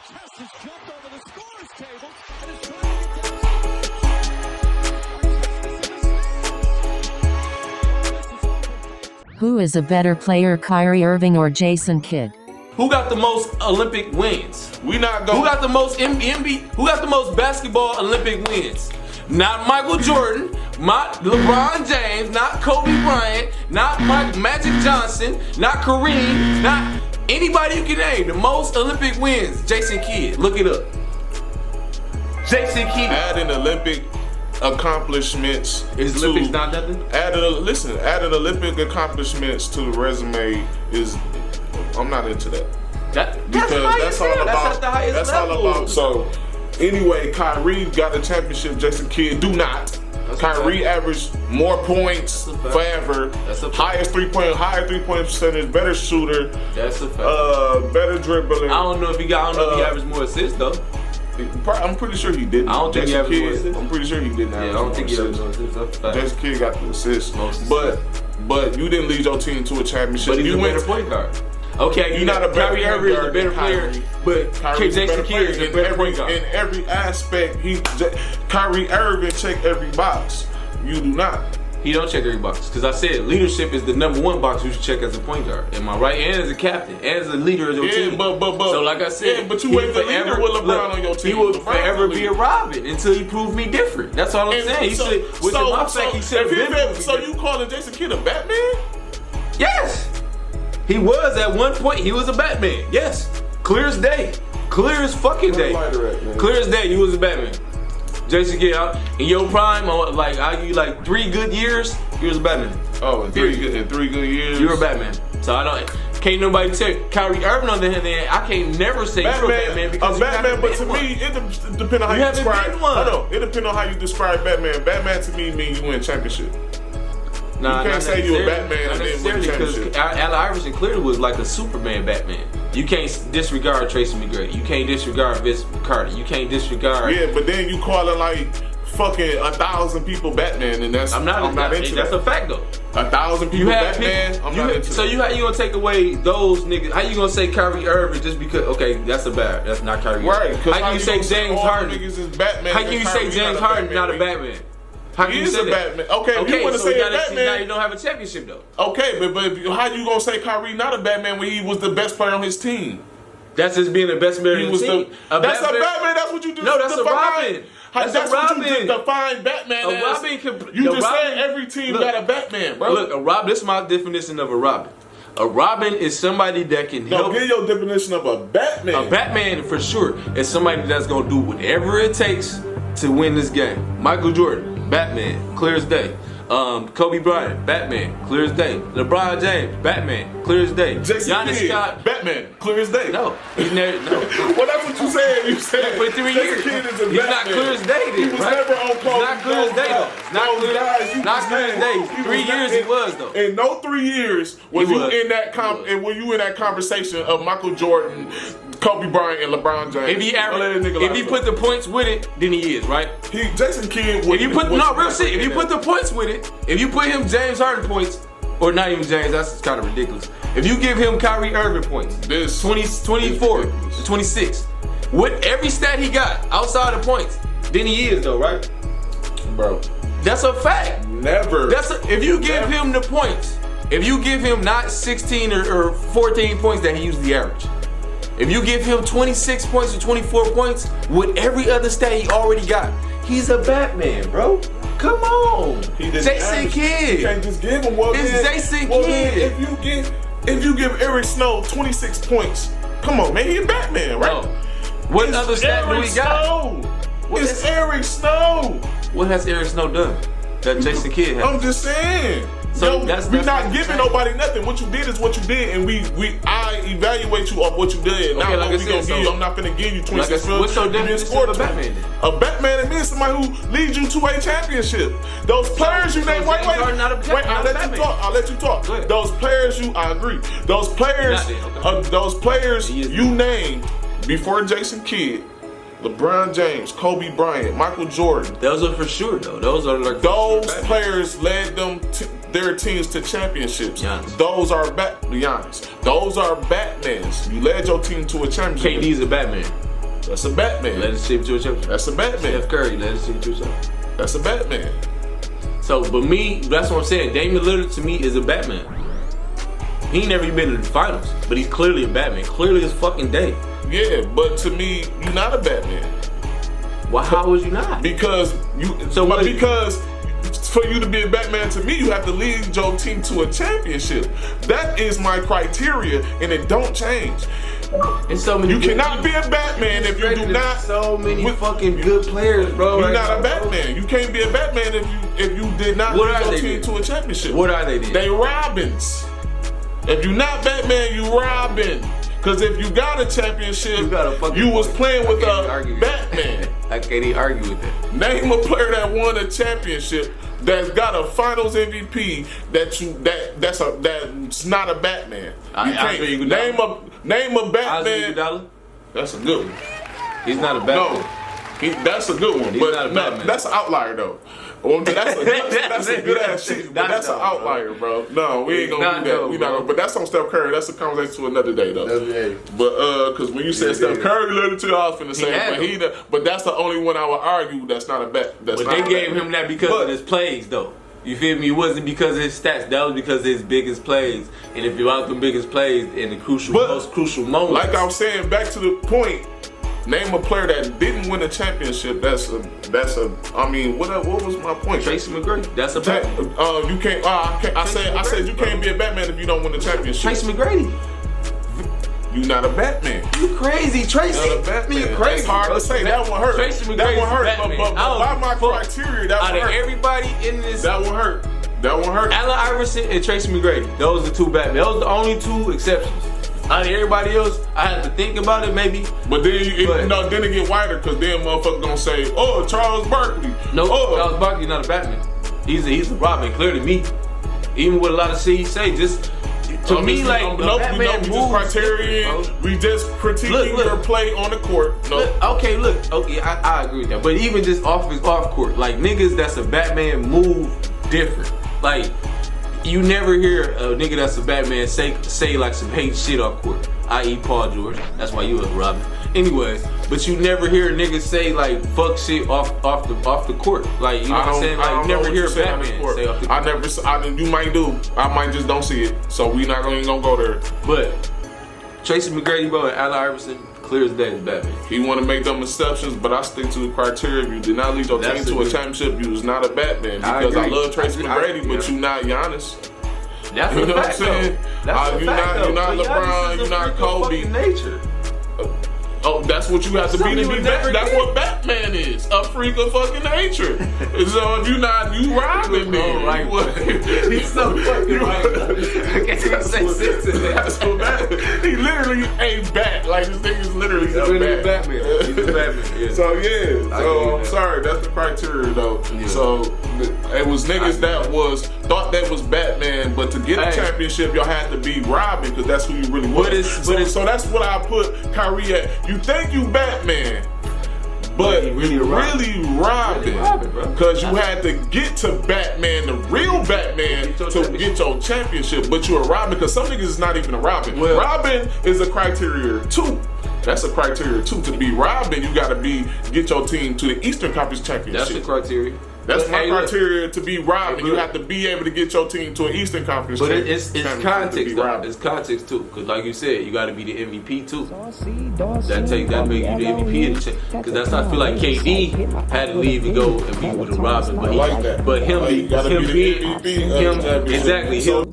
Artest has jumped over the scorer's table and is trying to get Who is a better player, Kyrie Irving or Jason Kidd? Who got the most Olympic wins? We not going. Who got the most NBA? Who got the most basketball Olympic wins? Not Michael Jordan, not LeBron James, not Kobe Bryant, not Magic Johnson, not Kareem, not anybody you can name. The most Olympic wins, Jason Kidd. Look it up. Jason Kidd. Adding Olympic accomplishments. Is Olympics not nothing? Adding Olympic accomplishments to the resume is. I'm not into that. That's all about. That's at the highest that's level. all about. So, anyway, Kyrie got the championship. Jason Kidd do not. Kyrie averaged more points forever. That's a fact. Higher three-point percentage, better shooter. That's a fact. Better dribbling. I don't know if he averaged more assists though. I'm pretty sure he didn't. I don't think he averaged more assists. I'm pretty sure he didn't. Yeah, I don't think he averaged more assists. That's a fact. Jason Kidd got the assists, but you didn't lead your team to a championship. But he's you a better point guard. Okay, you're not a better Kyrie Irving is a better player, but Jason Kidd is a better point guard. In every aspect, Kyrie Irving check every box. You do not. He don't check every box because I said leadership is the #1 box you should check as a point guard. Am I right? And as a captain, and as a leader of your team. But so like I said, but you ain't the leader with LeBron on your team. He will forever be a Robin until he proved me different. That's all I'm saying. He should. So you calling Jason Kidd a Batman? Yes. He was at one point. He was a Batman. Yes, clear as day, clear as fucking day, clear as day. He was a Batman. Jason Kidd, in your prime, like I give you like 3 good years, he was a Batman. Oh, in 3 good years, you were a Batman. So can't nobody say Kyrie Irving on the hand. I can't never say you're a Batman because a Batman. But to me, it depends on how you describe. It depends on how you describe Batman. Batman to me means you win championship. Nah, you can't say you're a Batman and then win because Allen Iverson clearly was like a Superman Batman. You can't disregard Tracy McGrady. You can't disregard Vince Carter. You can't disregard. Yeah, but then you call it like fucking 1,000 people Batman, and that's I'm not into that's that. a fact though. 1,000 people Batman. I'm not into. So how you gonna take away those niggas? How you gonna say Kyrie Irving just because? Okay, that's not Kyrie. Right? How can you say James Harden? How can you say James Harden not a Batman? How can you say that? Batman. Okay, if you want to say a Batman, now you don't have a championship though. Okay, but how you gonna say Kyrie not a Batman when he was the best player on his team? That's just being the best player on his team. That's a Batman. That's what you do. No, that's a Robin. That's what you define Batman as. Robin You just said every team got a Batman, bro. Look, a Robin. This is my definition of a Robin. A Robin is somebody that can help. No, give your definition of a Batman. A Batman, for sure, is somebody that's gonna do whatever it takes to win this game. Michael Jordan, Batman, clear as day. Kobe Bryant, Batman, clear as day. LeBron James, Batman, clear as day. Giannis Scott, Batman, clear as day. No, he's never. No. Well, that's what you said. You said for 3 years. He's not clear as day. Then, he was never on Kobe. Not clear as day though. Not clear as day. 3 years he was though. In no 3 years was you in that were you in that conversation of Michael Jordan, Kobe Bryant, and LeBron James. If he put the points with it, then he is right. Jason Kidd. If you put real shit. If you put the points with it, if you put him James Harden points, or not even James, that's kind of ridiculous. If you give him Kyrie Irving points, 24 to 26, with every stat he got outside of points, then he is though, right? Bro, that's a fact. Never. If you give him the points, if you give him not 16 or 14 points that he usually average. If you give him 26 points or 24 points with every other stat he already got, he's a Batman, bro. Come on. Jason Kidd. You can't just give him one. It's Jason Kidd. If you give Eric Snow 26 points, come on, man, he's Batman, right? No. What other stat do we got? It's Eric Snow. What has Eric Snow done that Jason Kidd has? I'm just saying. So we're not giving nobody nothing. What you did is what you did, and I evaluate you off what you did. Okay, not like what we gonna give you. I'm not gonna give you 26 films. What's your definition of a Batman? A Batman means somebody who leads you to a championship. Those players you name. Wait. I'll let you talk. Those players I agree. Those players you named before Jason Kidd. LeBron James, Kobe Bryant, Michael Jordan. Those are for sure though. Those are like those players led their teams to championships. Giannis. Those are Giannis. Those are Batmans. You led your team to a championship. KD's a Batman. That's a Batman. Led his team to a championship. That's a Batman. Steph Curry led his team to a championship. That's a Batman. So, but me, that's what I'm saying. Damian Lillard to me is a Batman. He ain't never even been to the finals, but he's clearly a Batman. Clearly his fucking day. Yeah, but to me, you're not a Batman. Well, how was you not? Because because for you to be a Batman to me, you have to lead your team to a championship. That is my criteria, and it don't change. And so many you cannot be a Batman if you do not. So many fucking good players, bro. You're not a Batman. You can't be a Batman if you did not lead your team to a championship. What are they then? They Robins. If you're not Batman, you Robin. Because if you got a championship, you was playing with a Batman. I can't even argue with that. Name a player that won a championship that's got a Finals MVP that's not a Batman. You can't name a Batman. That's a good one. He's not a Batman. No, that's a good one. He's not a Batman. That's an outlier though. That's a good ass shit. But that's an outlier, bro. No, we ain't gonna do that. We not gonna. But that's on Steph Curry. That's a conversation to another day, though. But because when you said Steph Curry led it to, I was finna say, but that's the only one I would argue that's not a bet. But they gave him that because of his plays, though. You feel me? It wasn't because of his stats. That was because of his biggest plays. And if you're out the biggest plays in the most crucial moments, like I was saying, back to the point. Name a player that didn't win a championship. That's a. I mean, what was my point? Tracy McGrady. That's a Batman. You can't. I said you can't be a Batman if you don't win the championship. Tracy McGrady. You not a Batman. You crazy, Tracy. You not a Batman. You crazy. It's hard to say. That one hurt. Tracy McGrady. That one hurt. But by my criteria, that one hurt. Out of everybody in this, that one hurt. That one hurt. Allen Iverson and Tracy McGrady. Those are the two Batman. Those are the only two exceptions. Out of everybody else, I had to think about it maybe. But then then it get wider because then motherfuckers gonna say, oh, Charles Barkley. No, Charles Barkley's not a Batman. He's a Robin, clearly me. Even with a lot of shit he say, just to me like Batman we just criterion. We just critiquing your play on the court. Okay, I agree with that. But even just off court, like niggas that's a Batman move different. Like you never hear a nigga that's a Batman say like some hate shit off court, i.e. Paul George. That's why you a Robin. Anyways, but you never hear niggas say like fuck shit off the court. Like you know what I'm saying? Like you never hear Batman say off the court. You might do. I might just don't see it. So we not gonna go there. But Tracy McGrady, bro, and Allen Iverson, clear as day is Batman. He want to make them exceptions, but I stick to the criteria. If you did not lead your team to a championship, you was not a Batman. Because I love Tracy McGrady, but you not Giannis. That's you know what I'm saying? You're not LeBron. You're not Kobe. Nature. Oh, that's what you have to be Batman. That's what Batman is. A freak of fucking nature. So if you Robin, man. Right. He's so fucking right. I can't even say six in there. That's what Batman. He literally a bat. Like this nigga's literally a Batman. He's a Batman. Yeah. So yeah. So I'm sorry. That's the criteria though. Yeah. So it was niggas that thought that was Batman, but to get a championship, y'all had to be Robin because that's who you really was. So that's what I put Kyrie at. You think you Batman, but really Robin, because you had to get to Batman, the real Batman, to get your championship. But you're a Robin because some niggas is not even a Robin. Robin is a criteria too. That's a criteria too. To be Robin, you gotta get your team to the Eastern Conference Championship. That's the criteria. That's my criteria to be Robin. You have to be able to get your team to an Eastern Conference. But it's context. It's context too, because like you said, you got to be the MVP too. That make you the MVP, because that's I feel like KD had to leave and go and be with a Robin, but him being exactly him.